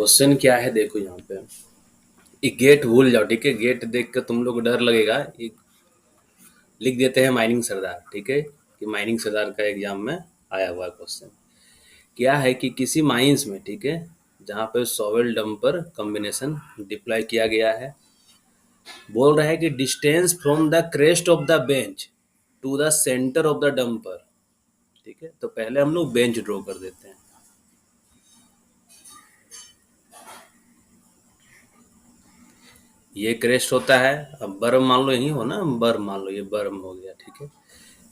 Question क्या है देखो यहाँ पे। एक गेट भूल जाओ, ठीक है। गेट देख कर तुम लोग को डर लगेगा। एक लिख देते हैं माइनिंग सरदार, ठीक है। कि माइनिंग सरदार का एग्जाम में आया हुआ क्वेश्चन क्या है कि किसी माइंस में, ठीक है, जहाँ पे सॉवेल डंपर कॉम्बिनेशन डिप्लॉय किया गया है, बोल रहा है कि distance from the crest of the bench to the centre of the dumper. ठीक है, तो पहले हम लोग बेंच ड्रॉ कर देते हैं। ये क्रेस्ट होता है। अब बर्म मान लो यही हो ना, बर्म मान लो, ये बर्म हो गया, ठीक है।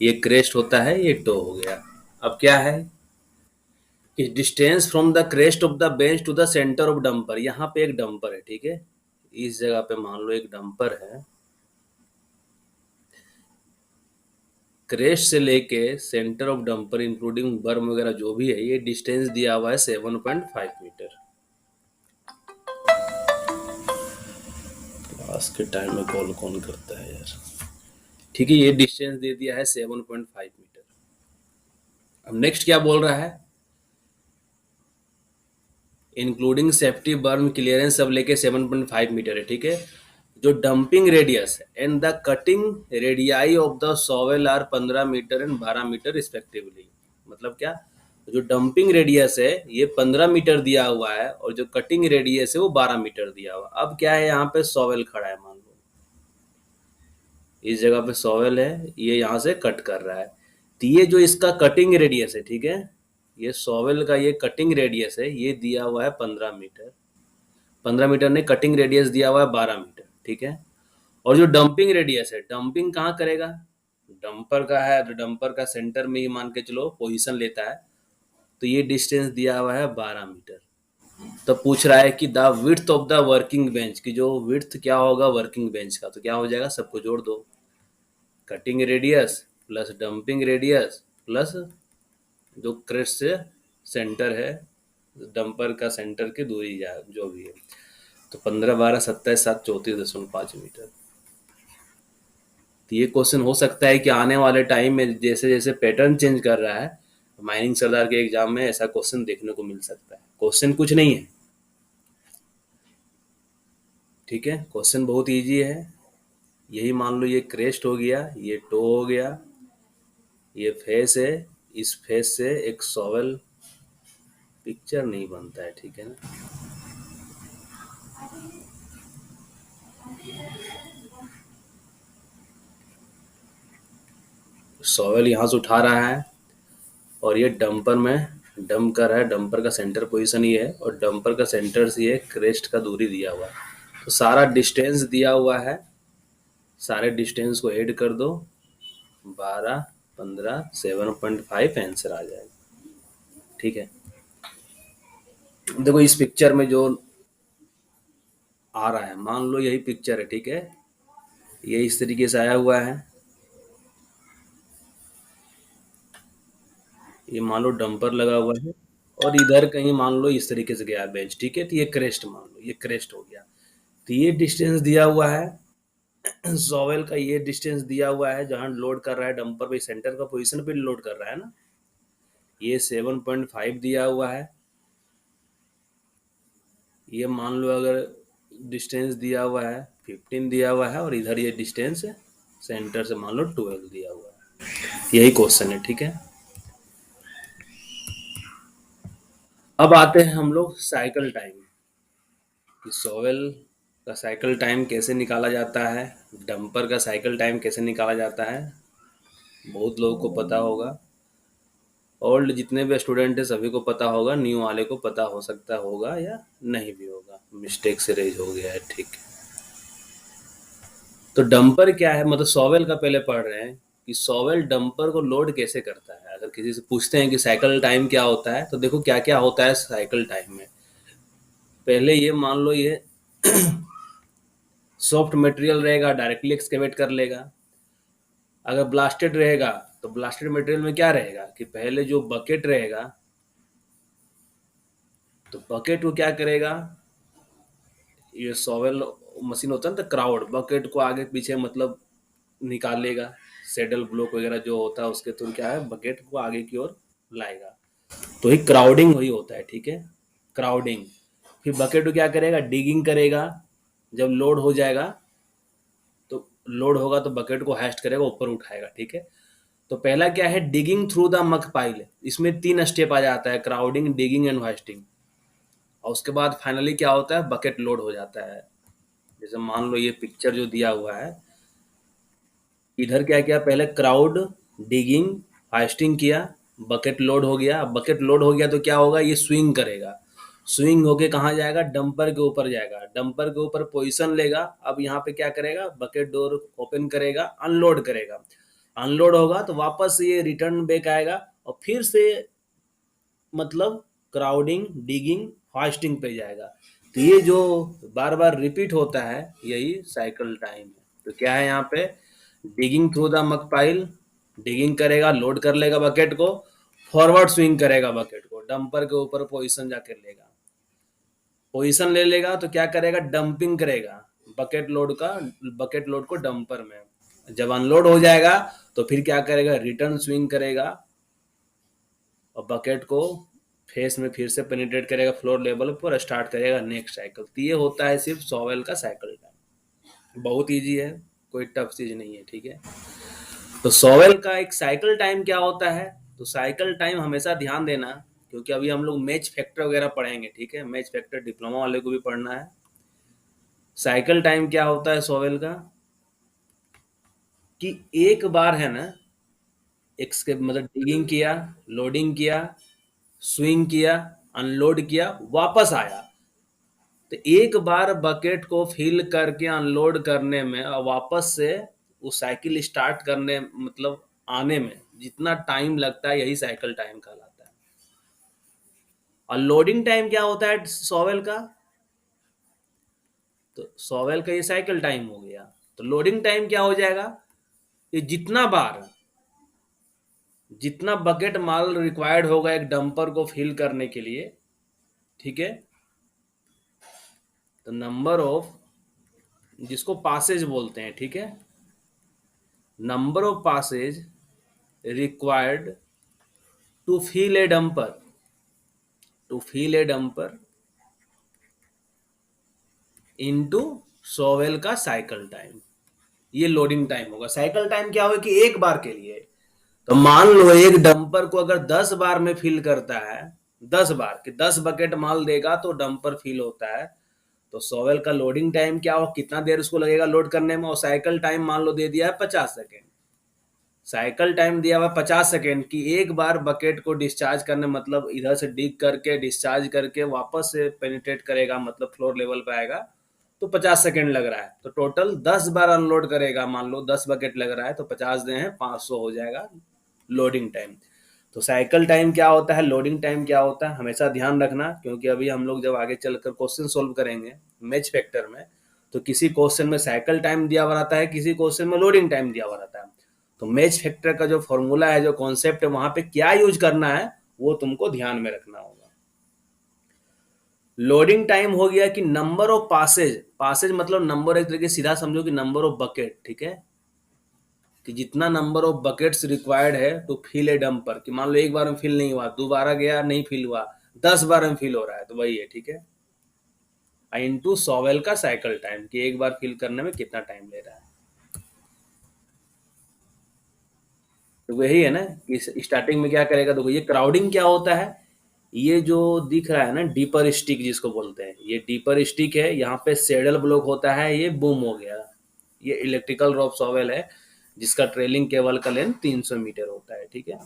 ये क्रेस्ट होता है, ये टो हो गया। अब क्या है कि distance from the crest of the bench to the centre of dumper. यहाँ पे एक डंपर है, ठीक है। इस जगह पे मान लो एक डंपर है। क्रेस्ट से लेके सेंटर ऑफ डंपर इंक्लूडिंग बर्म वगैरह जो भी है, ये डिस्टेंस दिया हुआ है 7.5 मीटर। क्लास के टाइम में कॉल कौन करता है यार। ठीक है, ये डिस्टेंस दे दिया है 7.5 मीटर। अब नेक्स्ट क्या बोल रहा है, इंक्लूडिंग सेफ्टी बर्म क्लियरेंस सब लेके 7.5 मीटर है, ठीक है। जो डंपिंग रेडियस है and the cutting radii of the shovel are 15 metre and 12 metre respectively. मतलब क्या, जो डंपिंग रेडियस है ये 15 मीटर दिया हुआ है और जो कटिंग रेडियस है वो 12 मीटर दिया हुआ। अब क्या है, यहाँ पे सॉवेल खड़ा है, मान लो इस जगह पे सॉवेल है, ये यहाँ से कट कर रहा है। तो ये जो इसका कटिंग रेडियस है, ठीक है, ये सॉवेल का ये कटिंग रेडियस है, ये दिया हुआ है 15 मीटर। 15 मीटर ने कटिंग रेडियस दिया हुआ है 12 मीटर, ठीक है। और जो डंपिंग रेडियस है, डंपिंग कहाँ करेगा, डंपर का है तो डंपर का सेंटर में ही मान के चलो पोजीशन लेता है। तो ये डिस्टेंस दिया हुआ है 12 मीटर। तो पूछ रहा है कि the width of the working bench, की जो विड्थ क्या होगा वर्किंग बेंच का, तो क्या हो जाएगा, सबको जोड़ दो। Cutting radius plus dumping radius plus जो क्रेस्ट से सेंटर है, डंपर का सेंटर की दूरी जो भी है, तो 15 12 27 7 34.5 मीटर। तो ये क्वेश्चन हो सकता है कि आने वाले टाइम में जैसे जैसे पैटर्न चेंज कर रहा है, माइनिंग सरदार के एग्जाम में ऐसा क्वेश्चन देखने को मिल सकता है। क्वेश्चन कुछ नहीं है, ठीक है, क्वेश्चन बहुत इजी है। यही मान लो ये क्रेस्ट हो गया, ये टो हो गया, ये फेस है, इस फेस से एक सॉवेल पिक्चर नहीं बनता है, ठीक है ना। सॉवेल यहाँ से उठा रहा है और ये डंपर में डंप कर रहा है। डंपर का सेंटर पोजीशन ये है और डंपर का सेंटर से ये क्रेस्ट का दूरी दिया हुआ है। तो सारा डिस्टेंस दिया हुआ है, सारे डिस्टेंस को ऐड कर दो, 12 15 7.5 आंसर आ जाएगा, ठीक है। देखो इस पिक्चर में जो आ रहा है, मान लो यही पिक्चर है, ठीक है, ये इस तरीके से आया हुआ है। ये मान लो डंपर लगा हुआ है और इधर कहीं मान लो इस तरीके से गया बेंच, ठीक है। तो ये क्रेस्ट, मान लो ये क्रेस्ट हो गया। तो ये डिस्टेंस दिया हुआ है सॉवेल का, ये डिस्टेंस दिया हुआ है जहां लोड कर रहा है डंपर पे, सेंटर का पोजीशन पे लोड कर रहा है ना। ये 7.5 दिया हुआ है। ये मान लो अगर डिस्टेंस दिया हुआ है 15 दिया हुआ है और इधर ये डिस्टेंस सेंटर से मान लो 12 दिया हुआ है। यही क्वेश्चन है, ठीक है। अब आते हैं हम लोग साइकिल टाइम, कि सॉवेल का साइकिल टाइम कैसे निकाला जाता है, डंपर का साइकिल टाइम कैसे निकाला जाता है। बहुत लोगों को पता होगा, ओल्ड जितने भी स्टूडेंट है सभी को पता होगा, न्यू वाले को पता हो सकता होगा या नहीं भी होगा, मिस्टेक से रेज हो गया है, ठीक है। तो डंपर क्या है, मतलब सॉवेल का पहले पढ़ रहे हैं कि सॉवेल डंपर को लोड कैसे करता है। अगर किसी से पूछते हैं कि साइकिल टाइम क्या होता है, तो देखो क्या क्या होता है साइकिल टाइम में। पहले ये मान लो ये सॉफ्ट मटेरियल रहेगा, डायरेक्टली एक्सकेवेट कर लेगा। अगर ब्लास्टेड रहेगा तो ब्लास्टेड मटेरियल में क्या रहेगा कि पहले जो बकेट रहेगा, तो बकेट को क्या करेगा, ये सॉवेल मशीन होता है ना, तो क्राउड बकेट को आगे पीछे मतलब निकालेगा। सेडल ब्लॉक वगैरह जो होता है उसके थ्रू क्या है, बकेट को आगे की ओर लाएगा। तो ही क्राउडिंग वही होता है, ठीक है, क्राउडिंग। फिर बकेट को क्या करेगा, डिगिंग करेगा। जब लोड हो जाएगा तो लोड होगा तो बकेट को हैस्ट करेगा, ऊपर उठाएगा, ठीक है। तो पहला क्या है, डिगिंग थ्रू द मक पाइल। इसमें 3 स्टेप आ जाता है, क्राउडिंग, डिगिंग एंड होस्टिंग। और उसके बाद फाइनली क्या होता है, बकेट लोड हो जाता है। जैसे मान लो ये पिक्चर जो दिया हुआ है, इधर क्या किया, पहले क्राउड, डिगिंग, हाइस्टिंग किया, बकेट लोड हो गया। बकेट लोड हो गया तो क्या होगा, ये स्विंग करेगा। स्विंग होके कहाँ जाएगा, डंपर के ऊपर जाएगा। डंपर के ऊपर पोजीशन लेगा। अब यहाँ पे क्या करेगा, बकेट डोर ओपन करेगा, अनलोड करेगा। अनलोड होगा तो वापस ये रिटर्न बैक आएगा और फिर से मतलब क्राउडिंग, डिगिंग, फास्टिंग पे जाएगा। तो ये जो बार बार रिपीट होता है, यही साइकिल टाइम है। तो क्या है यहाँ पे, डिगिंग थ्रू द मक पाइल, डिगिंग करेगा, लोड कर लेगा बकेट को, फॉरवर्ड स्विंग करेगा बकेट को, डंपर के ऊपर पोजीशन जाकर लेगा। पोजीशन ले लेगा तो क्या करेगा, डंपिंग करेगा बकेट लोड का, बकेट लोड को डंपर में। जब अनलोड हो जाएगा तो फिर क्या करेगा, रिटर्न स्विंग करेगा और बकेट को फेस में फिर से पेनिट्रेट करेगा फ्लोर लेवल पर, स्टार्ट करेगा नेक्स्ट साइकिल। तो ये होता है सिर्फ सॉवेल का साइकिल टाइम। बहुत इजी है, कोई टफ चीज नहीं है, ठीक है। तो सॉवेल का एक साइकिल टाइम क्या होता है, तो साइकिल टाइम हमेशा ध्यान देना, क्योंकि अभी हम लोग मैच फैक्टर वगैरह पढ़ेंगे, ठीक है। मैच फैक्टर डिप्लोमा वाले को भी पढ़ना है। साइकिल टाइम क्या होता है सॉवेल का, कि एक बार है ना, एक के मतलब डिगिंग किया, लोडिंग किया, स्विंग किया, अनलोड किया, वापस आया। तो एक बार बकेट को फिल करके अनलोड करने में और वापस से वो साइकिल स्टार्ट करने मतलब आने में जितना टाइम लगता है, यही साइकिल टाइम कहलाता है। और लोडिंग टाइम क्या होता है सॉवेल का, तो सॉवेल का ये साइकिल टाइम हो गया। तो लोडिंग टाइम क्या हो जाएगा, ये जितना बकेट माल रिक्वायर्ड होगा एक डंपर को फिल करने के लिए, ठीक है। तो नंबर ऑफ, जिसको पासेज बोलते हैं, ठीक है, number of passes required to fill a dumper, to fill a dumper into shovel का साइकिल टाइम। ये लोडिंग टाइम होगा। साइकिल टाइम क्या होगा कि एक बार के लिए, तो मान लो एक डंपर को अगर 10 बार में फिल करता है, 10 बार कि 10 बकेट माल देगा तो डंपर फिल होता है। तो सोवेल का लोडिंग टाइम क्या हो, कितना देर उसको लगेगा लोड करने में। और साइकिल टाइम मान लो दे दिया है 50 सेकेंड। साइकिल टाइम दिया हुआ 50 सेकेंड की, एक बार बकेट को डिस्चार्ज करने, मतलब इधर से डिग करके डिस्चार्ज करके वापस से पेनिट्रेट करेगा, मतलब फ्लोर लेवल पे आएगा, तो 50 सेकेंड लग रहा है। तो टोटल 10 बार अनलोड करेगा, मान लो 10 बकेट लग रहा है तो 50 दे हैं 500 हो जाएगा लोडिंग टाइम। तो साइकिल टाइम क्या होता है, लोडिंग टाइम क्या होता है, हमेशा ध्यान रखना, क्योंकि अभी हम लोग जब आगे चलकर क्वेश्चन सोल्व करेंगे मैच फैक्टर में, तो किसी क्वेश्चन में साइकिल टाइम दिया हुआ रहता है, किसी क्वेश्चन में लोडिंग टाइम दिया हुआ रहता है। तो मैच फैक्टर का जो फॉर्मूला है, जो कॉन्सेप्ट है, वहां पे क्या यूज करना है वो तुमको ध्यान में रखना होगा। लोडिंग टाइम हो गया कि नंबर ऑफ पासेज, पासेज मतलब नंबर, एक तरीके सीधा समझो कि नंबर ऑफ बकेट, ठीक है, कि जितना नंबर ऑफ बकेट्स रिक्वायर्ड है टू फिल ए डंपर, कि मान लो एक बार में फिल नहीं हुआ, दोबारा गया नहीं फिल हुआ, 10 बार में फिल हो रहा है, तो वही है, ठीक है। इनटू सॉवेल का साइकिल टाइम, कि एक बार फिल करने में कितना टाइम ले रहा है। तो वही है ना कि स्टार्टिंग में क्या करेगा, देखो ये क्राउडिंग क्या होता है, ये जो दिख रहा है ना डीपर स्टिक जिसको बोलते हैं, ये डीपर स्टिक है, यहाँ पे सेडल ब्लॉक होता है, ये बूम हो गया। ये इलेक्ट्रिकल रोप सॉवेल है जिसका ट्रेलिंग केबल का लेंथ 300 मीटर होता है, ठीक है।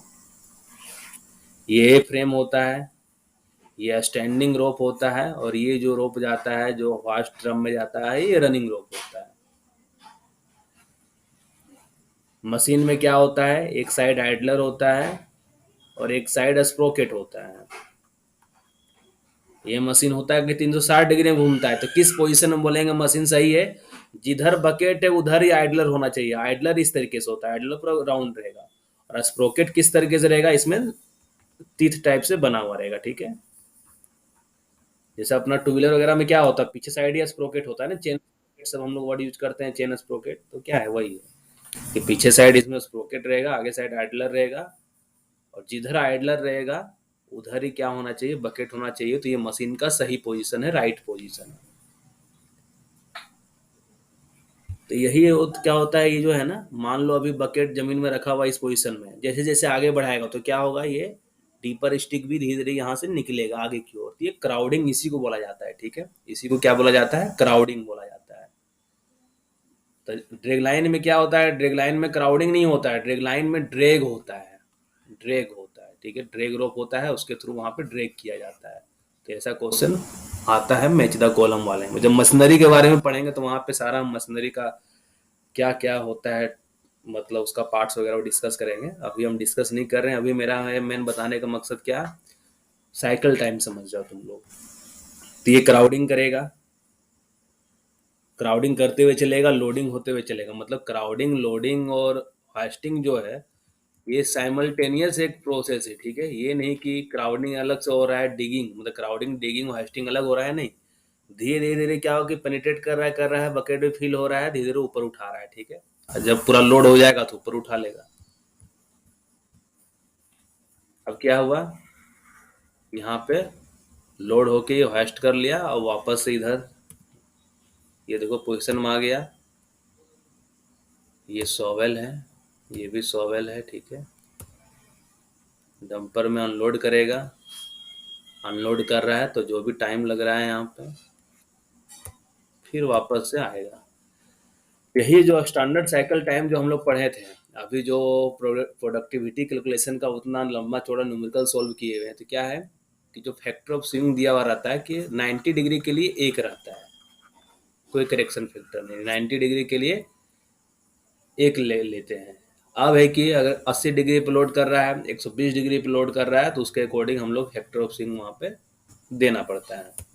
ये फ्रेम होता है, ये स्टैंडिंग रोप होता है, और ये जो रोप जाता है जो वास्ट ड्रम में जाता है, ये रनिंग रोप होता है। मशीन में क्या होता है, एक साइड आइडलर होता है और एक साइड स्प्रोकेट होता है। ये मशीन होता है कि 360 डिग्री में घूमता है। तो किस पोजीशन में बोलेंगे मशीन सही है, जिधर बकेट है उधर ही आइडलर होना चाहिए। आइडलर इस तरीके से होता है, आइडलर पूरा राउंड रहेगा। और स्प्रोकेट किस तरीके से रहेगा, इसमें टीथ टाइप से बना हुआ रहेगा, ठीक है। जैसे अपना टू व्हीलर वगैरह में क्या होता है, पीछे साइड या स्प्रोकेट होता है ना, चेन सब हम लोग वर्ड यूज करते हैं, चेन स्प्रोकेट। तो क्या है, वही है कि पीछे साइड इसमें स्प्रोकेट रहेगा, आगे साइड आइडलर रहेगा, और जिधर आइडलर रहेगा उधर ही क्या होना चाहिए, बकेट होना चाहिए। तो ये मशीन का सही पोजीशन है, राइट पोजीशन है। तो यही क्या होता है, ये जो है ना, मान लो अभी बकेट जमीन में रखा हुआ इस पोजीशन में, जैसे जैसे आगे बढ़ाएगा तो क्या होगा, ये डीपर स्टिक भी धीरे धीरे यहाँ से निकलेगा आगे की ओर। तो ये क्राउडिंग इसी को बोला जाता है, ठीक है। इसी को क्या बोला जाता है, क्राउडिंग बोला जाता है। तो ड्रैग लाइन में क्या होता है, ड्रैग लाइन में क्राउडिंग नहीं होता है, ड्रैग लाइन में ड्रैग होता है, ड्रैग होता है, ठीक है। ड्रैग रोप होता है, उसके थ्रू वहां पे ड्रैग किया जाता है। तो ऐसा क्वेश्चन आता है मैच द कॉलम वाले में। जब मशीनरी के बारे में पढ़ेंगे तो वहां पे सारा मशीनरी का क्या क्या होता है, मतलब उसका पार्ट्स वगैरह डिस्कस करेंगे। अभी हम डिस्कस नहीं कर रहे हैं। अभी मेरा है मेन बताने का मकसद क्या, साइकिल टाइम समझ जाओ तुम लोग। तो ये क्राउडिंग करेगा, क्राउडिंग करते हुए चलेगा, लोडिंग होते हुए चलेगा। मतलब क्राउडिंग, लोडिंग और फास्टिंग जो है, ये साइमल्टेनियस एक प्रोसेस है, ठीक है। ये नहीं कि क्राउडिंग अलग से हो रहा है, डिगिंग मतलब क्राउडिंग डिगिंग फास्टिंग अलग हो रहा है, नहीं। धीरे धीरे धीरे क्या हो कि पेनिट्रेट कर रहा है, बकेट में फिल हो रहा है, धीरे धीरे ऊपर उठा रहा है, ठीक है। और जब पूरा लोड हो जाएगा तो ऊपर उठा लेगा। अब क्या हुआ, यहाँ पे लोड होके होस्ट कर लिया और वापस से इधर, ये देखो पोजीशन में आ गया। ये शॉवेल है, ये भी शॉवेल है, ठीक है। डंपर में अनलोड करेगा, अनलोड कर रहा है तो जो भी टाइम लग रहा है यहाँ पे, फिर वापस से आएगा। यही जो स्टैंडर्ड साइकिल टाइम जो हम लोग पढ़े थे। अभी जो प्रोडक्टिविटी कैलकुलेशन का उतना लंबा चौड़ा न्यूमेरिकल सॉल्व किए हुए हैं, तो क्या है कि जो फैक्टर ऑफ स्विंग दिया हुआ रहता है कि 90 डिग्री के लिए एक रहता है, कोई करेक्शन फैक्टर नहीं, 90 डिग्री के लिए एक ले लेते हैं। अब है कि अगर 80 डिग्री पे लोड कर रहा है, 120 डिग्री पे लोड कर रहा है, तो उसके अकॉर्डिंग हम लोग फैक्टर ऑफ स्विंग वहां पे देना पड़ता है।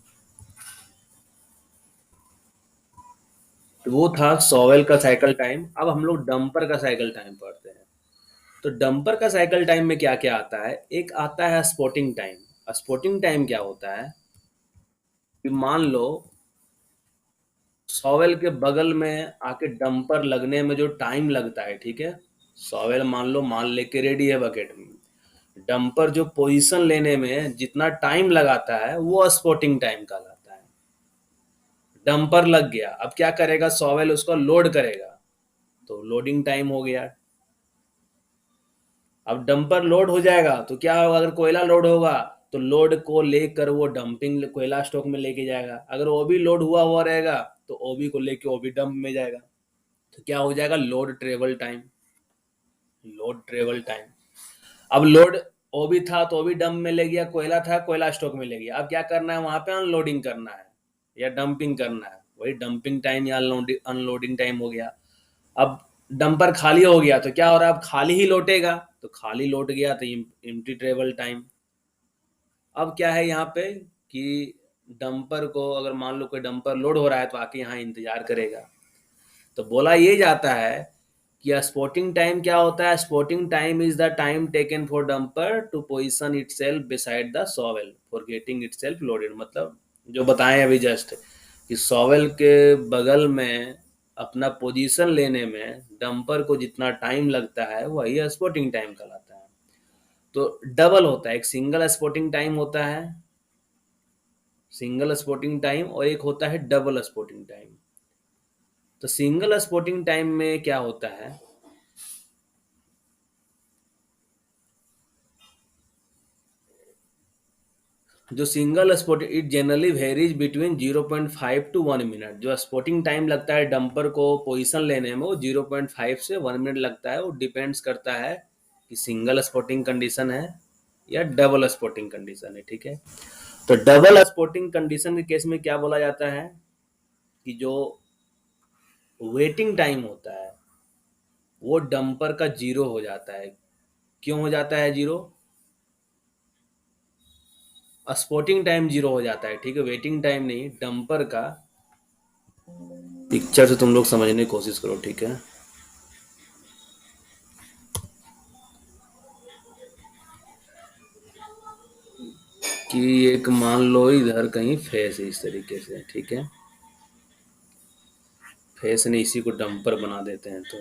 तो वो था सॉवेल का साइकिल टाइम। अब हम लोग डंपर का साइकिल टाइम पढ़ते हैं। तो डंपर का साइकिल टाइम में क्या क्या आता है, एक आता है स्पॉटिंग टाइम। स्पॉटिंग टाइम क्या होता है कि मान लो सॉवेल के बगल में आके डंपर लगने में जो टाइम लगता है, ठीक है। सॉवेल मान लो माल लेके रेडी है बकेट में, डंपर जो पोजीशन लेने में जितना टाइम लगाता है वो स्पॉटिंग टाइम कहलाता है। डंपर लग गया, अब क्या करेगा, सॉवेल उसको लोड करेगा, तो लोडिंग टाइम हो गया। अब डंपर लोड हो जाएगा तो क्या होगा, अगर कोयला लोड होगा तो लोड को लेकर वो डंपिंग कोयला स्टॉक में लेके जाएगा। अगर ओबी लोड हुआ हुआ रहेगा तो ओबी को लेके ओबी डंप में जाएगा। तो क्या हो जाएगा, load travel time, load travel time. अब लोड ओबी था तो ओबी डंप में ले गया, कोयला था कोयला स्टॉक में ले गया। अब क्या करना है, वहां पे अनलोडिंग करना है या डंपिंग करना है, वही डंपिंग टाइम या अनलोडिंग टाइम हो गया। अब डंपर खाली हो गया तो क्या हो रहा है, अब खाली ही लौटेगा, तो खाली लौट गया तो एम्प्टी ट्रेवल टाइम। अब क्या है यहाँ पे कि डंपर को अगर मान लो कोई डंपर लोड हो रहा है तो आके यहाँ इंतजार करेगा। तो बोला ये जाता है कि स्पॉटिंग टाइम क्या होता है, spotting time is the time taken for dumper to position itself beside the shovel for getting itself loaded. मतलब जो बताएं अभी जस्ट कि सॉवेल के बगल में अपना पोजीशन लेने में डंपर को जितना टाइम लगता है वही स्पॉटिंग टाइम कहलाता है। तो डबल होता है, एक सिंगल स्पॉटिंग टाइम होता है, सिंगल स्पॉटिंग टाइम, और एक होता है डबल स्पॉटिंग टाइम। तो सिंगल स्पॉटिंग टाइम में क्या होता है, जो single spot it generally varies between 0.5 to 1 minute. जो स्पॉटिंग टाइम लगता है डंपर को पोजीशन लेने में वो 0.5 से 1 मिनट लगता है। वो डिपेंड्स करता है कि सिंगल स्पॉटिंग कंडीशन है या डबल स्पॉटिंग कंडीशन है, ठीक है। तो डबल स्पॉटिंग कंडीशन के केस में क्या बोला जाता है कि जो वेटिंग टाइम होता है वो डंपर का जीरो हो जाता है। क्यों हो जाता है जीरो, स्पॉटिंग टाइम जीरो हो जाता है, ठीक है, वेटिंग टाइम नहीं, डंपर का। पिक्चर से तुम लोग समझने की कोशिश करो, ठीक है। कि एक मान लो इधर कहीं फेस है इस तरीके से, ठीक है। फेस ने इसी को डंपर बना देते हैं। तो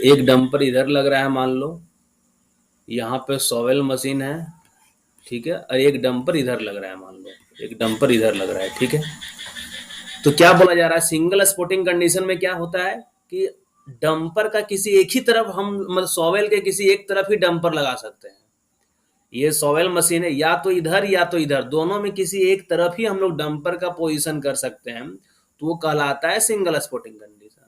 एक डंपर इधर लग रहा है मान लो, यहाँ पे सॉवेल मशीन है, ठीक है, और एक डंपर इधर लग रहा है मान लो, एक डंपर इधर लग रहा है, ठीक है। तो क्या बोला जा रहा है, सिंगल स्पोर्टिंग कंडीशन में क्या होता है कि डंपर का किसी एक ही तरफ हम मतलब सॉवेल के किसी एक तरफ ही डंपर लगा सकते हैं। ये सॉवेल मशीन है, या तो इधर या तो इधर, दोनों में किसी एक तरफ ही हम लोग डंपर का पोजीशन कर सकते हैं, तो वो कहलाता है सिंगल स्पोर्टिंग कंडीशन।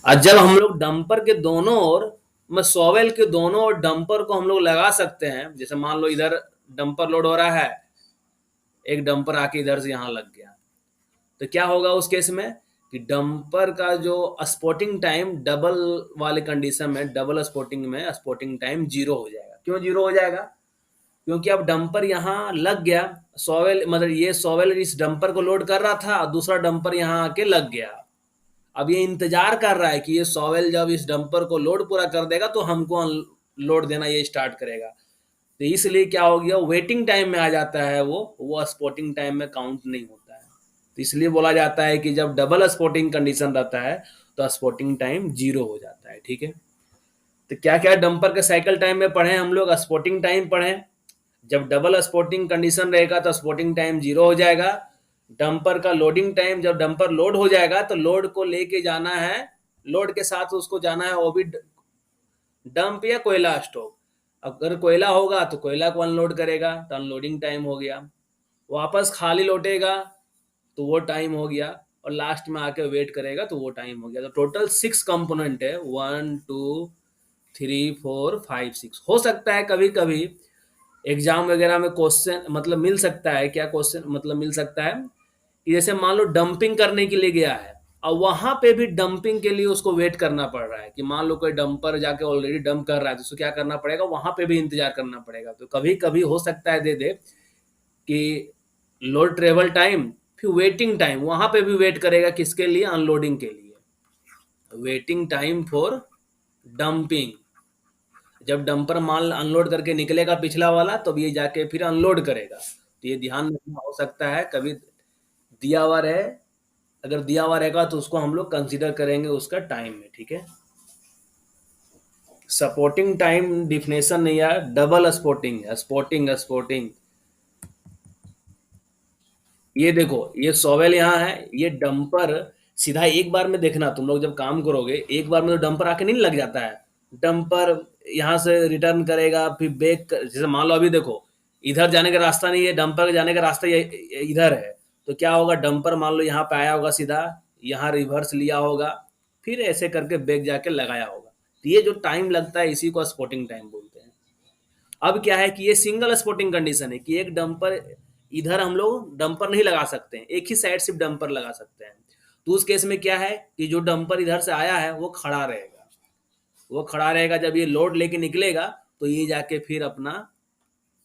और जब हम लोग डंपर के दोनों ओर में सॉवेल के दोनों ओर डंपर को हम लोग लगा सकते हैं, जैसे मान लो इधर डंपर लोड हो रहा है, एक डंपर आके इधर से यहां लग गया, तो क्या होगा उस केस में कि डंपर का जो स्पॉटिंग टाइम डबल वाले कंडीशन में, डबल स्पॉटिंग में स्पॉटिंग टाइम जीरो हो जाएगा। क्यों जीरो हो जाएगा? क्योंकि अब डंपर यहाँ लग गया, सॉवेल मतलब ये सॉवेल इस डंपर को लोड कर रहा था, दूसरा डंपर यहाँ आके लग गया। अब ये इंतजार कर रहा है कि ये सॉवेल जब इस डंपर को लोड पूरा कर देगा तो हमको लोड देना ये स्टार्ट करेगा। तो इसलिए क्या हो गया, वेटिंग टाइम में आ जाता है, वो स्पॉटिंग टाइम में काउंट नहीं होता है। तो इसलिए बोला जाता है कि जब डबल स्पॉटिंग कंडीशन रहता है तो स्पॉटिंग टाइम जीरो हो जाता है, ठीक है। तो क्या क्या डंपर के साइकिल टाइम में पढ़े हम लोग, स्पॉटिंग टाइम पढ़े। जब डबल स्पॉटिंग कंडीशन रहेगा तो स्पॉटिंग टाइम जीरो हो जाएगा। डंपर का लोडिंग टाइम, जब डंपर लोड हो जाएगा तो लोड को लेके जाना है, लोड के साथ उसको जाना है वो भी डंप या कोयला स्टॉक। अगर कोयला होगा तो कोयला को अनलोड करेगा, तो अनलोडिंग टाइम हो गया। वापस खाली लौटेगा तो वो टाइम हो गया, और लास्ट में आके वेट करेगा तो वो टाइम हो गया। तो टोटल 6 कंपोनेंट है, 1 2 3 4 5 6। हो सकता है कभी कभी एग्जाम वगैरह में क्वेश्चन मतलब मिल सकता है, क्या क्वेश्चन मतलब मिल सकता है कि जैसे मान लो डंपिंग करने के लिए गया है, और वहां पे भी डंपिंग के लिए उसको वेट करना पड़ रहा है, कि मान लो कोई डंपर जाके ऑलरेडी डंप कर रहा है तो उसको क्या करना पड़ेगा, वहां पे भी इंतजार करना पड़ेगा। तो कभी कभी हो सकता है दे दे कि लोड ट्रेवल टाइम, फिर वेटिंग टाइम, वहां पे भी वेट करेगा किसके लिए, अनलोडिंग के लिए, वेटिंग टाइम फॉर डंपिंग। जब डंपर माल अनलोड करके निकलेगा पिछला वाला, तब ये जाके फिर अनलोड करेगा। तो ये ध्यान रखना, हो सकता है कभी दिया हुआ रहे, अगर दिया हुआ रहेगा तो उसको हम लोग कंसीडर करेंगे उसका टाइम में, ठीक है। सपोर्टिंग टाइम डिफिनेशन नहीं है, डबल स्पोर्टिंग है, स्पोर्टिंग स्पोर्टिंग। ये देखो, ये सॉवेल यहाँ है, ये डंपर सीधा एक बार में देखना, तुम लोग जब काम करोगे एक बार में तो डंपर आके नहीं लग जाता है। डंपर यहाँ से रिटर्न करेगा, फिर जैसे मान लो अभी देखो, इधर जाने का रास्ता नहीं है, डंपर जाने का रास्ता इधर है। तो क्या होगा, डंपर मान लो यहाँ पे आया होगा सीधा, यहाँ रिवर्स लिया होगा, फिर ऐसे करके बैक जाके लगाया होगा। तो ये जो टाइम लगता है इसी को स्पॉटिंग टाइम बोलते हैं। अब क्या है कि ये सिंगल स्पॉटिंग कंडीशन है, कि एक डंपर इधर हम लोग डंपर नहीं लगा सकते हैं, एक ही साइड सिर्फ डंपर लगा सकते हैं। तो उस केस में क्या है कि जो डंपर इधर से आया है वो खड़ा रहेगा, वो खड़ा रहेगा। जब ये लोड लेके निकलेगा तो ये जाके फिर अपना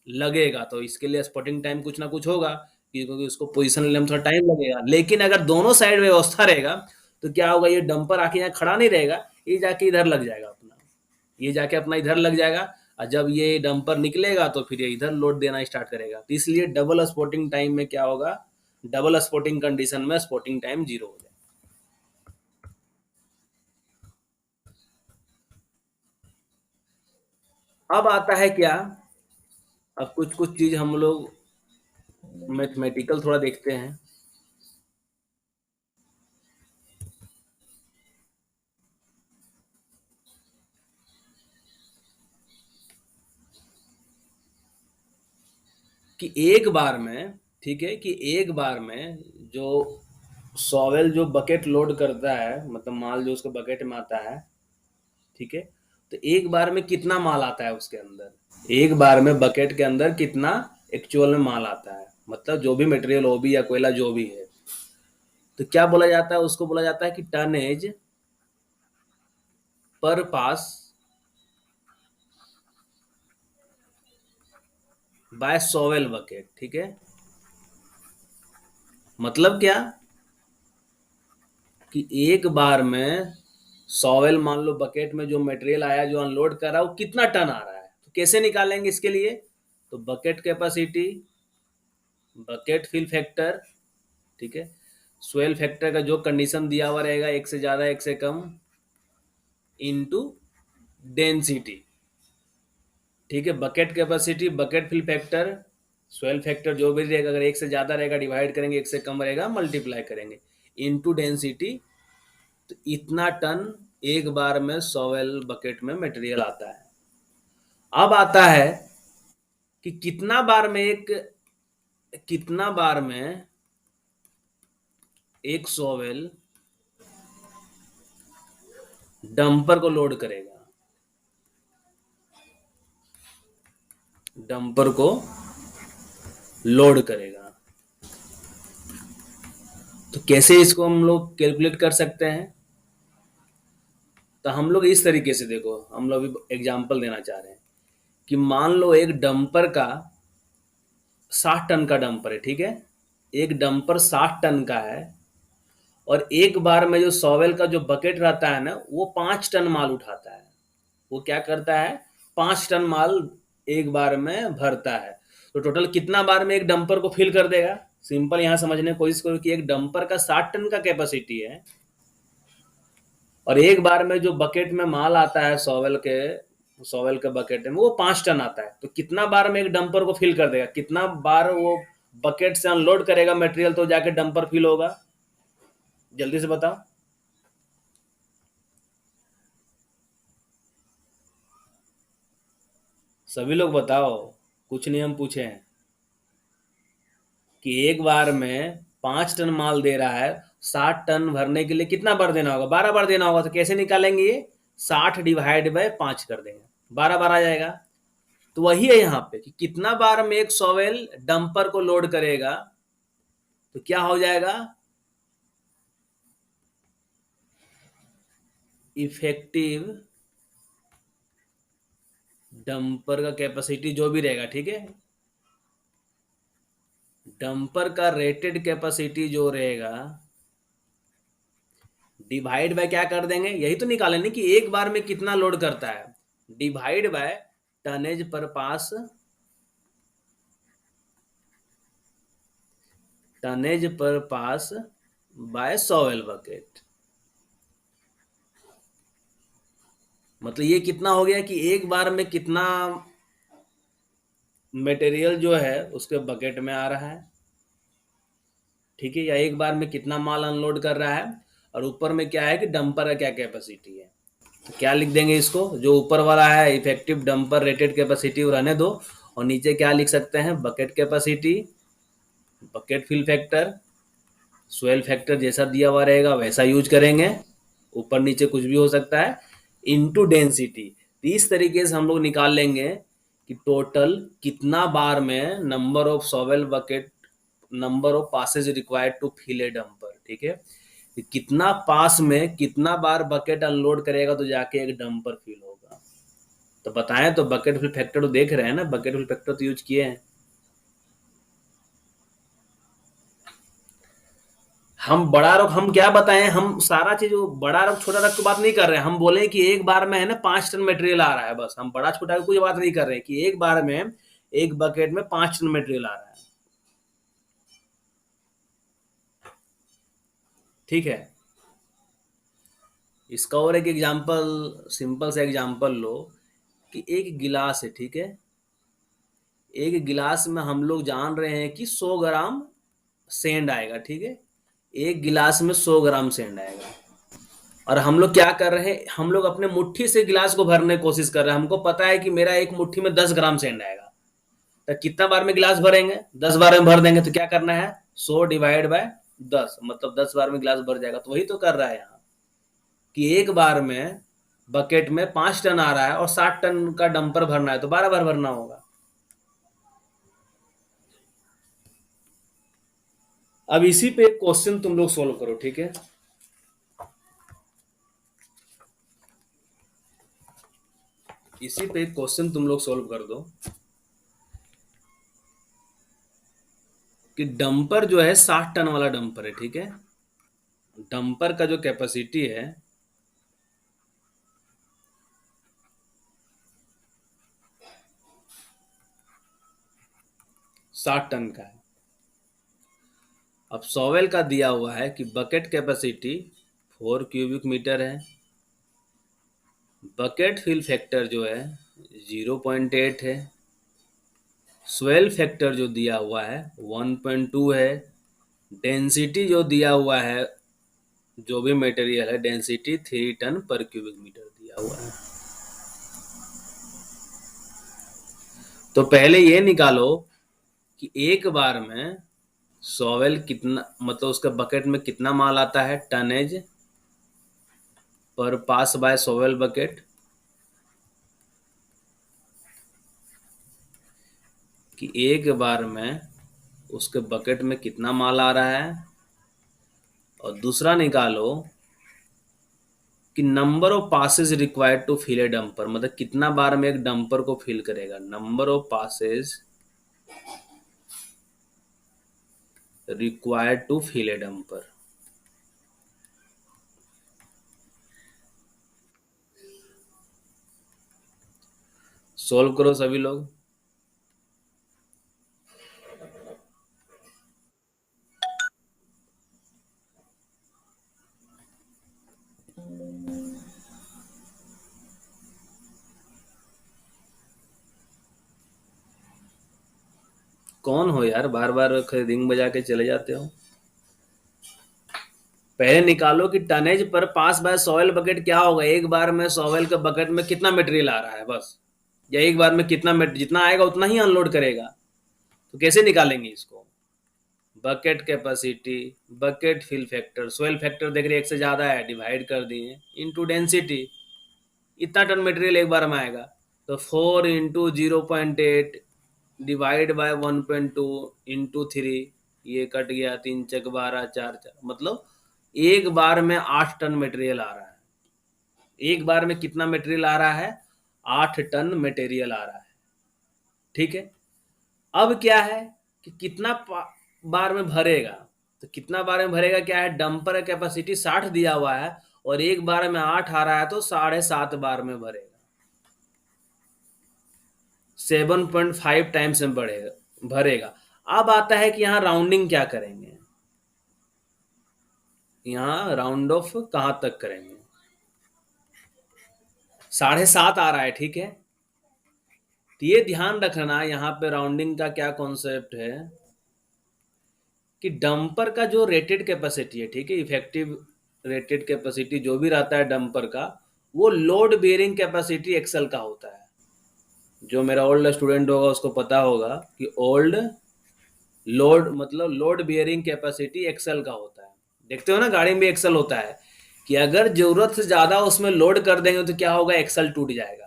लगेगा, तो इसके लिए स्पॉटिंग टाइम कुछ ना कुछ होगा, क्योंकि उसको पोजीशन लेने में थोड़ा टाइम लगेगा। लेकिन अगर दोनों साइड व्यवस्था रहेगा तो क्या होगा, ये डंपर आके यहाँ खड़ा नहीं रहेगा, ये जाके इधर लग जाएगा अपना, ये जाके अपना इधर लग जाएगा। और जब ये डंपर निकलेगा तो फिर ये इधर लोड देना स्टार्ट करेगा। तो इसलिए डबल स्पॉटिंग टाइम में क्या होगा, डबल स्पॉटिंग कंडीशन में स्पॉटिंग टाइम जीरो हो जाएगा। अब आता है क्या, अब कुछ कुछ चीज हम लोग मैथमेटिकल थोड़ा देखते हैं। कि एक बार में, ठीक है, कि एक बार में जो सॉवेल जो बकेट लोड करता है, मतलब माल जो उसके बकेट में आता है, ठीक है, तो एक बार में कितना माल आता है उसके अंदर, एक बार में बकेट के अंदर कितना एक्चुअल में माल आता है, मतलब जो भी मटेरियल हो भी या कोयला जो भी है, तो क्या बोला जाता है, उसको बोला जाता है कि टनेज पर पास बाय सॉवेल बकेट, ठीक है। मतलब क्या कि एक बार में सॉवेल मान लो बकेट में जो मटेरियल आया जो अनलोड कर रहा है वो कितना टन आ रहा है, तो कैसे निकालेंगे इसके लिए, तो bucket capacity, bucket fill factor, ठीक है, स्वेल फैक्टर का जो कंडीशन दिया हुआ रहेगा, एक से ज्यादा एक से कम, इनटू डेंसिटी। ठीक है, bucket capacity, bucket fill factor, swell factor जो भी रहेगा, अगर एक से ज्यादा रहेगा डिवाइड करेंगे, एक से कम रहेगा मल्टीप्लाई करेंगे, इनटू डेंसिटी। तो इतना टन एक बार में सॉवेल बकेट में मटेरियल आता है। अब आता है कि कितना बार में एक सॉवेल डंपर को लोड करेगा, डंपर को लोड करेगा। तो कैसे इसको हम लोग कैलकुलेट कर सकते हैं? तो हम लोग इस तरीके से, देखो हम लोग अभी एग्जांपल देना चाह रहे हैं कि मान लो एक डंपर का 60 टन का डंपर है, ठीक है, एक डंपर 60 टन का है, और एक बार में जो सॉवेल का जो बकेट रहता है ना, वो 5 टन माल उठाता है। वो क्या करता है, 5 टन माल एक बार में भरता है। तो टोटल कितना बार में एक डंपर को फिल कर देगा? सिंपल यहां समझने की कोशिश करो कि एक डंपर का 60 टन का कैपेसिटी है, और एक बार में जो बकेट में माल आता है सॉवेल के बकेट में वो 5 टन आता है। तो कितना बार में एक डंपर को फिल कर देगा, कितना बार वो बकेट से अनलोड करेगा मटेरियल तो जाके डंपर फिल होगा? जल्दी से बताओ। सभी लोग बताओ, कुछ नहीं हम पूछे हैं कि एक बार में 5 टन माल दे रहा है, 60 टन भरने के लिए कितना बार देना होगा? 12 बार देना होगा। तो कैसे निकालेंगे ये? 60 डिवाइड बाय 5 कर देंगे, 12 बार आ जाएगा। तो वही है यहाँ पे कि कितना बार में एक सॉवेल डंपर को लोड करेगा, तो क्या हो जाएगा, इफेक्टिव डंपर का कैपेसिटी जो भी रहेगा, ठीक है, डंपर का रेटेड कैपेसिटी जो रहेगा डिवाइड बाय क्या कर देंगे, यही तो निकालेंगे कि एक बार में कितना लोड करता है, डिवाइड बाय टनेज पर पास, टनेज पर पास बाय सॉवेल बकेट। मतलब ये कितना हो गया कि एक बार में कितना मटेरियल जो है उसके बकेट में आ रहा है, ठीक है, या एक बार में कितना माल अनलोड कर रहा है, और ऊपर में क्या है कि डंपर का क्या कैपेसिटी है। तो क्या लिख देंगे इसको, जो ऊपर वाला है इफेक्टिव डंपर रेटेड कैपेसिटी वो रहने दो, और नीचे क्या लिख सकते हैं, bucket capacity, bucket fill factor, swell factor जैसा दिया हुआ रहेगा वैसा यूज करेंगे, ऊपर नीचे कुछ भी हो सकता है, इनटू डेंसिटी। तो इस तरीके से हम लोग निकाल लेंगे कि टोटल कितना बार में number of shovel bucket, number of passes required to fill a dumper, ठीक है, कि कितना पास में कितना बार बकेट अनलोड करेगा तो जाके एक डंपर फिल होगा। तो बताएं तो, बकेट फिल फैक्टर तो देख रहे हैं ना, बकेट फिल फैक्टर तो यूज किए हैं। हम बड़ा रख, हम क्या बताएं, हम सारा चीज वो बड़ा रख छोटा रख की बात नहीं कर रहे हैं। हम बोले कि एक बार में है ना 5 टन मटेरियल आ रहा है, बस हम बड़ा छोटा की कोई बात नहीं कर रहे हैं कि एक बार में एक बकेट में 5 टन मटेरियल आ रहा है, ठीक है। इसका और एक एग्जांपल, सिंपल सा एग्जांपल लो कि एक गिलास है, ठीक है, एक गिलास में हम लोग जान रहे हैं कि 100 ग्राम सेंड आएगा, ठीक है, एक गिलास में 100 ग्राम सेंड आएगा, और हम लोग क्या कर रहे हैं, हम लोग अपने मुट्ठी से गिलास को भरने की कोशिश कर रहे हैं। हमको पता है कि मेरा एक मुट्ठी में 10 ग्राम सेंड आएगा, तो कितना बार में गिलास भरेंगे, 10 बार में भर देंगे। तो क्या करना है, 100 डिवाइड बाय 10, मतलब 10 बार में गिलास भर जाएगा। तो वही तो कर रहा है यहाँ कि एक बार में बकेट में 5 टन आ रहा है और 60 टन का डंपर भरना है, तो 12 बार भरना होगा। अब इसी पे एक क्वेश्चन तुम लोग सोल्व करो, ठीक है, इसी पे एक क्वेश्चन तुम लोग सोल्व कर दो कि डंपर जो है 60 टन वाला डंपर है, ठीक है, डंपर का जो कैपेसिटी है 60 टन का है, अब सॉवेल का दिया हुआ है कि बकेट कैपेसिटी 4 क्यूबिक मीटर है, बकेट फिल फैक्टर जो है 0.8 है, स्वेल फैक्टर जो दिया हुआ है 1.2 है, डेंसिटी जो दिया हुआ है, जो भी मटेरियल है, डेंसिटी 3 टन पर क्यूबिक मीटर दिया हुआ है। तो पहले ये निकालो कि एक बार में सॉवेल कितना, मतलब उसके बकेट में कितना माल आता है, टनेज पर पास बाय सॉवेल बकेट, कि एक बार में उसके बकेट में कितना माल आ रहा है। और दूसरा निकालो कि number of passes required to fill a dumper, मतलब कितना बार में एक डंपर को फिल करेगा, number of passes required to fill a dumper. Solve करो सभी लोग। कौन हो यार, बार बार रिंग बजा के चले जाते हो। पहले निकालो कि टनेज पर पास बाय सॉइल बकेट क्या होगा, एक बार में सॉइल के बकेट में कितना मटेरियल आ रहा है बस, या एक बार में कितना जितना आएगा उतना ही अनलोड करेगा। तो कैसे निकालेंगे इसको, bucket capacity, bucket fill factor, soil factor देख रहे एक से ज्यादा है, डिवाइड कर दिए इनटू डेंसिटी, इतना टन मटेरियल एक बार में आएगा। तो 4 × 0.8 डिवाइड बाय 1.2 इंटू 3, ये कट गया, 3 × 12 4 मतलब एक बार में 8 टन मटेरियल आ रहा है। एक बार में कितना मटेरियल आ रहा है, 8 टन मटेरियल आ रहा है। ठीक है, अब क्या है कि कितना बार में भरेगा, तो कितना बार में भरेगा क्या है, डंपर कैपेसिटी 60 दिया हुआ है और एक बार में 8 आ रहा है तो 7.5 बार में भरेगा, 7.5 टाइम्स में बढ़ेगा भरेगा। अब आता है कि यहाँ राउंडिंग क्या करेंगे, यहाँ राउंड ऑफ कहां तक करेंगे, 7.5 आ रहा है, ठीक है। तो ये ध्यान रखना यहाँ पे राउंडिंग का क्या कॉन्सेप्ट है कि डंपर का जो रेटेड कैपेसिटी है, ठीक है, इफेक्टिव रेटेड कैपेसिटी जो भी रहता है डंपर का, वो लोड बेयरिंग कैपेसिटी एक्सल का होता है। जो मेरा ओल्ड स्टूडेंट होगा उसको पता होगा कि ओल्ड लोड मतलब लोड बियरिंग कैपेसिटी एक्सल का होता है। देखते हो ना गाड़ी में भी एक्सल होता है कि अगर जरूरत से ज्यादा उसमें लोड कर देंगे तो क्या होगा, एक्सल टूट जाएगा।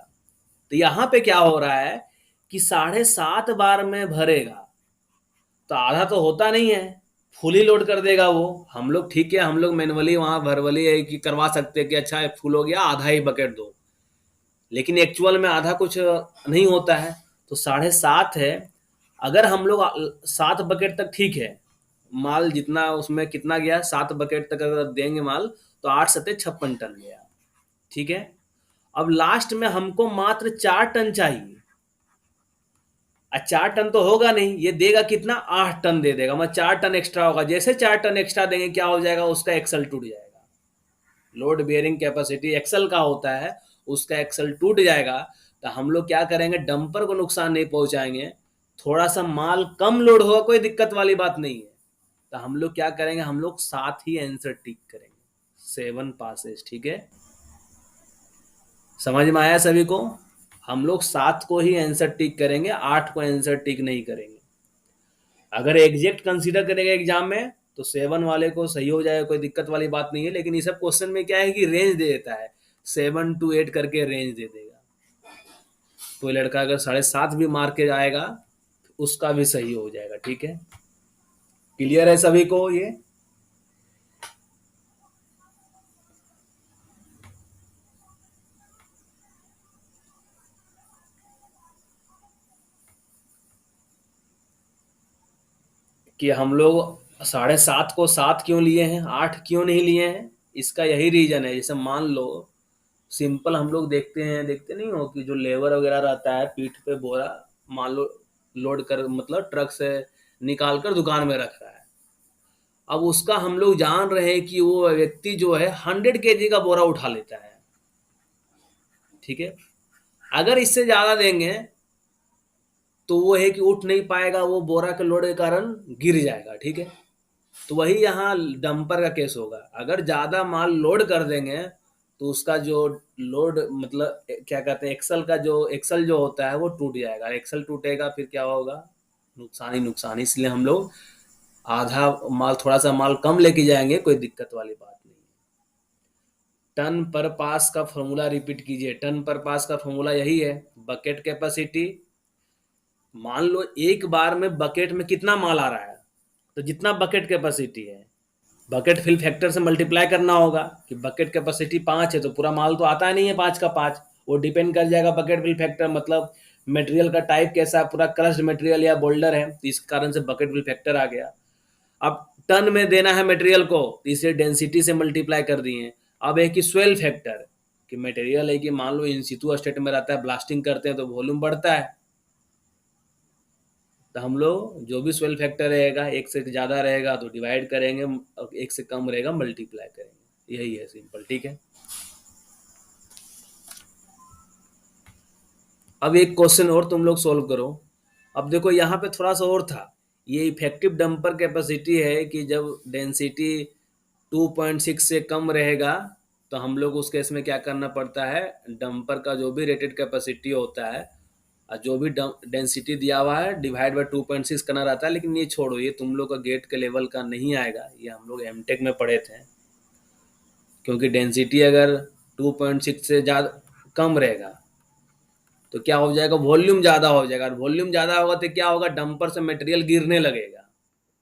तो यहाँ पे क्या हो रहा है कि 7.5 बार में भरेगा, तो आधा तो होता नहीं है, फुली लोड कर देगा वो। हम लोग ठीक है, हम लोग मैनुअली वहां भरवली है कि करवा सकते हैं कि अच्छा फुल हो गया आधा ही बकेट दो, लेकिन एक्चुअल में आधा कुछ नहीं होता है। तो 7.5 है, अगर हम लोग 7 बकेट तक ठीक है, माल जितना उसमें कितना गया, 7 बकेट तक अगर देंगे माल तो 8×7 = 56 टन गया, ठीक है। अब लास्ट में हमको मात्र 4 टन चाहिए, 4 टन तो होगा नहीं, ये देगा कितना, 8 टन दे देगा, मतलब 4 टन एक्स्ट्रा होगा। जैसे 4 टन एक्स्ट्रा देंगे क्या हो जाएगा, उसका एक्सल टूट जाएगा। लोड बेयरिंग कैपेसिटी एक्सल का होता है, उसका एक्सल टूट जाएगा। तो हम लोग क्या करेंगे, डंपर को नुकसान नहीं पहुंचाएंगे, थोड़ा सा माल कम लोड होगा, कोई दिक्कत वाली बात नहीं है। तो हम लोग क्या करेंगे, हम लोग 7 ही आंसर टिक करेंगे, 7 पासेस, ठीक है। समझ में आया सभी को, हम लोग 7 को ही आंसर टिक करेंगे, 8 को आंसर टिक नहीं करेंगे। अगर एग्जैक्ट कंसीडर करेंगे एग्जाम में तो 7 वाले को सही हो जाएगा, कोई दिक्कत वाली बात नहीं है। लेकिन इस सब क्वेश्चन में क्या है कि रेंज दे देता है, 7 to 8 करके रेंज दे देगा। कोई लड़का अगर 7.5 भी मार के आएगा उसका भी सही हो जाएगा, ठीक है। क्लियर है सभी को ये। कि हम लोग 7.5 को 7 क्यों लिए हैं, 8 क्यों नहीं लिए हैं, इसका यही रीजन है। जैसे मान लो सिंपल हम लोग देखते हैं, देखते नहीं हो कि जो लेबर वगैरह रहता है पीठ पे बोरा मान लो लोड कर, मतलब ट्रक से निकाल कर दुकान में रख रहा है। अब उसका हम लोग जान रहे हैं कि वो व्यक्ति जो है 100 kg का बोरा उठा लेता है, ठीक है। अगर इससे ज्यादा देंगे तो वो है कि उठ नहीं पाएगा, वो बोरा के लोड के कारण गिर जाएगा, ठीक है। तो वही यहाँ डंपर का केस होगा, अगर ज्यादा माल लोड कर देंगे तो उसका जो लोड मतलब क्या कहते हैं, एक्सल जो होता है वो टूट जाएगा, एक्सल टूटेगा फिर क्या होगा, नुकसान ही नुकसान। इसलिए हम लोग आधा माल, थोड़ा सा माल कम लेके जाएंगे, कोई दिक्कत वाली बात नहीं। टन पर पास का फॉर्मूला रिपीट कीजिए। टन पर पास का फॉर्मूला यही है, बकेट कैपेसिटी, मान लो एक बार में बकेट में कितना माल आ रहा है, तो जितना बकेट कैपेसिटी है, बकेट फिल फैक्टर से मल्टीप्लाई करना होगा कि बकेट कैपेसिटी 5 है तो पूरा माल तो आता नहीं है 5 का 5, वो डिपेंड कर जाएगा बकेट फिल फैक्टर, मतलब मटेरियल का टाइप कैसा है, पूरा क्रश्ड मटेरियल या बोल्डर है, तो इस कारण से बकेट फिल फैक्टर आ गया। अब टन में देना है मटेरियल को, तो इसे डेंसिटी से मल्टीप्लाई कर दिए। अब है कि स्वेल फैक्टर, कि मटेरियल है कि मान लो इन सितु स्टेट में रहता है, ब्लास्टिंग करते हैं तो वॉल्यूम बढ़ता है, तो हम लोग जो भी स्वेल फैक्टर रहेगा, एक से ज़्यादा रहेगा तो डिवाइड करेंगे, और एक से कम रहेगा मल्टीप्लाई करेंगे, यही है सिंपल, ठीक है। अब एक क्वेश्चन और तुम लोग सोल्व करो। अब देखो यहाँ पे थोड़ा सा और था, ये इफेक्टिव डंपर कैपेसिटी है कि जब डेंसिटी 2.6 से कम रहेगा तो हम लोग उस केस में क्या करना पड़ता है, डंपर का जो भी रेटेड कैपेसिटी होता है और जो भी डेंसिटी दिया हुआ है डिवाइड बाय 2.6 करना रहता है। लेकिन ये छोड़ो, ये तुम लोग का गेट के लेवल का नहीं आएगा, ये हम लोग एमटेक में पढ़े थे। क्योंकि डेंसिटी अगर 2.6 से ज़्यादा कम रहेगा तो क्या हो जाएगा, वॉल्यूम ज़्यादा हो जाएगा, और वॉल्यूम ज़्यादा होगा तो क्या होगा, डंपर से मटेरियल गिरने लगेगा।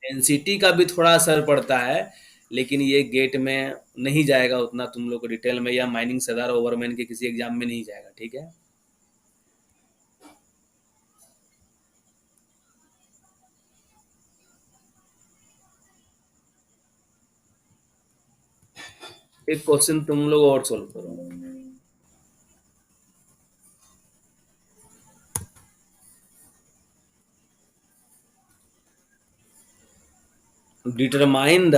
डेंसिटी का भी थोड़ा असर पड़ता है, लेकिन ये गेट में नहीं जाएगा उतना तुम लोग को डिटेल में, या माइनिंग सरदार ओवरमैन के किसी एग्जाम में नहीं जाएगा, ठीक है। एक क्वेश्चन तुम लोग और सोल्व करो। डिटरमाइन द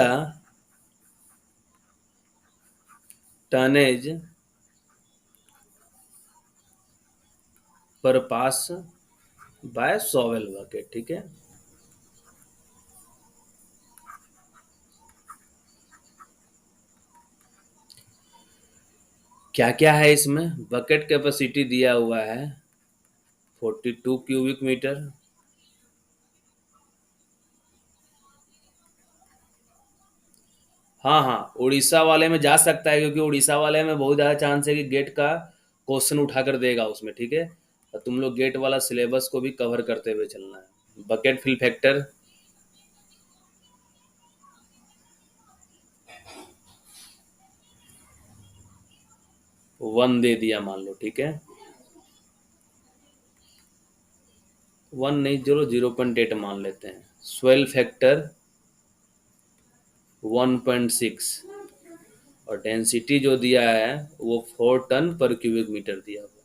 टनेज पर पास बाय सॉवेल बकेट, ठीक है। क्या क्या है इसमें, बकेट कैपेसिटी दिया हुआ है 42 क्यूबिक मीटर। हाँ हाँ, उड़ीसा वाले में जा सकता है, क्योंकि उड़ीसा वाले में बहुत ज़्यादा चांस है कि गेट का क्वेश्चन उठा कर देगा उसमें, ठीक है। तो तुम लोग गेट वाला सिलेबस को भी कवर करते हुए चलना है। बकेट फिल फैक्टर 1 दे दिया मान लो, ठीक है। 1 नहीं, 0.8 मान लेते हैं। स्वेल फैक्टर 1.6, और डेंसिटी जो दिया है वो 4 टन पर क्यूबिक मीटर दिया हुआ है।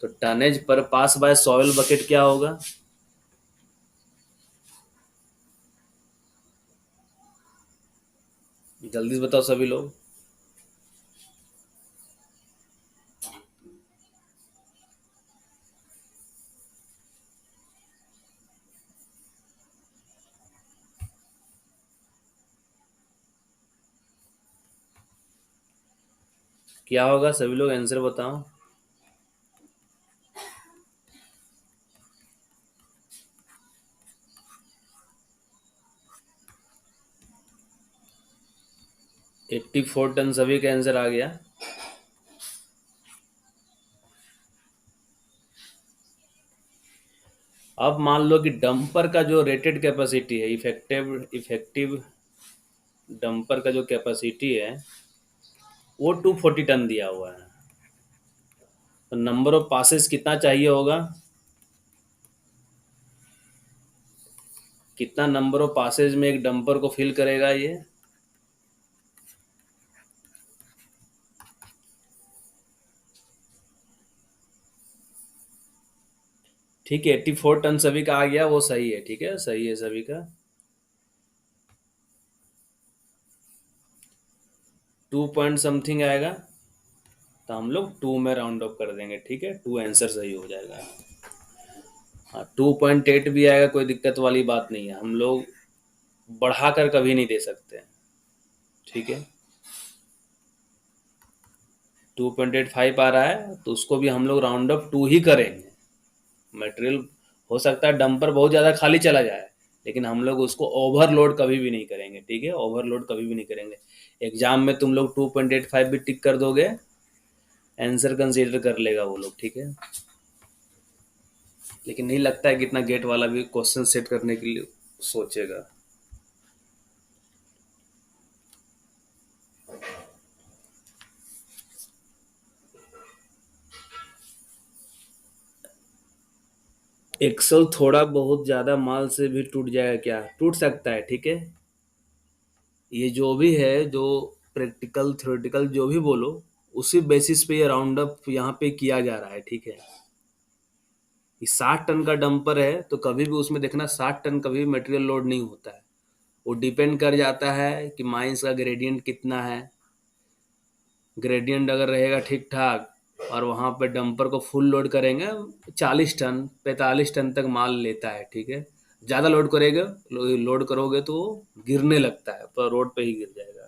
तो टनेज पर पास बाय सॉइल बकेट क्या होगा, जल्दी से बताओ सभी लोग। क्या होगा, सभी लोग आंसर बताओ। 84 टन, सभी का आंसर आ गया। अब मान लो कि डंपर का जो रेटेड कैपेसिटी है, इफेक्टिव इफेक्टिव डंपर का जो कैपेसिटी है वो 240 टन दिया हुआ है। तो नंबर ऑफ पासेस कितना चाहिए होगा, कितना नंबर ऑफ पासेज में एक डंपर को फिल करेगा ये, ठीक है। 84 टन सभी का आ गया, वो सही है, ठीक है, सही है सभी का। टू पॉइंट समथिंग आएगा, तो हम लोग टू में राउंड ऑफ कर देंगे, ठीक है, टू आंसर सही हो जाएगा। हाँ, 2.8 भी आएगा, कोई दिक्कत वाली बात नहीं है, हम लोग बढ़ाकर कभी नहीं दे सकते, ठीक है। 2.85 आ रहा है तो उसको भी हम लोग राउंड ऑफ टू ही करेंगे। मटेरियल हो सकता है डंपर बहुत ज़्यादा खाली चला जाए, लेकिन हम लोग उसको ओवरलोड कभी भी नहीं करेंगे, ठीक है, ओवरलोड कभी भी नहीं करेंगे। एग्जाम में तुम लोग 2.85 भी टिक कर दोगे, आंसर कंसीडर कर लेगा वो लोग, ठीक है। लेकिन नहीं लगता है कि इतना गेट वाला भी क्वेश्चन सेट करने के लिए सोचेगा। एक्सल थोड़ा बहुत ज़्यादा माल से भी टूट जाएगा क्या? टूट सकता है, ठीक है। ये जो भी है, जो प्रैक्टिकल थ्योरेटिकल जो भी बोलो, उसी बेसिस पे ये राउंड अप यहाँ पे किया जा रहा है, ठीक है। ये 60 टन का डंपर है तो कभी भी उसमें देखना 60 टन कभी भी मटेरियल लोड नहीं होता है। वो डिपेंड कर जाता है कि माइंस का ग्रेडियंट कितना है। ग्रेडियंट अगर रहेगा ठीक ठाक और वहाँ पे डंपर को फुल लोड करेंगे, 40 टन 45 टन तक माल लेता है, ठीक है। ज़्यादा लोड करेगा, लोड करोगे तो वो गिरने लगता है, पर रोड पे ही गिर जाएगा।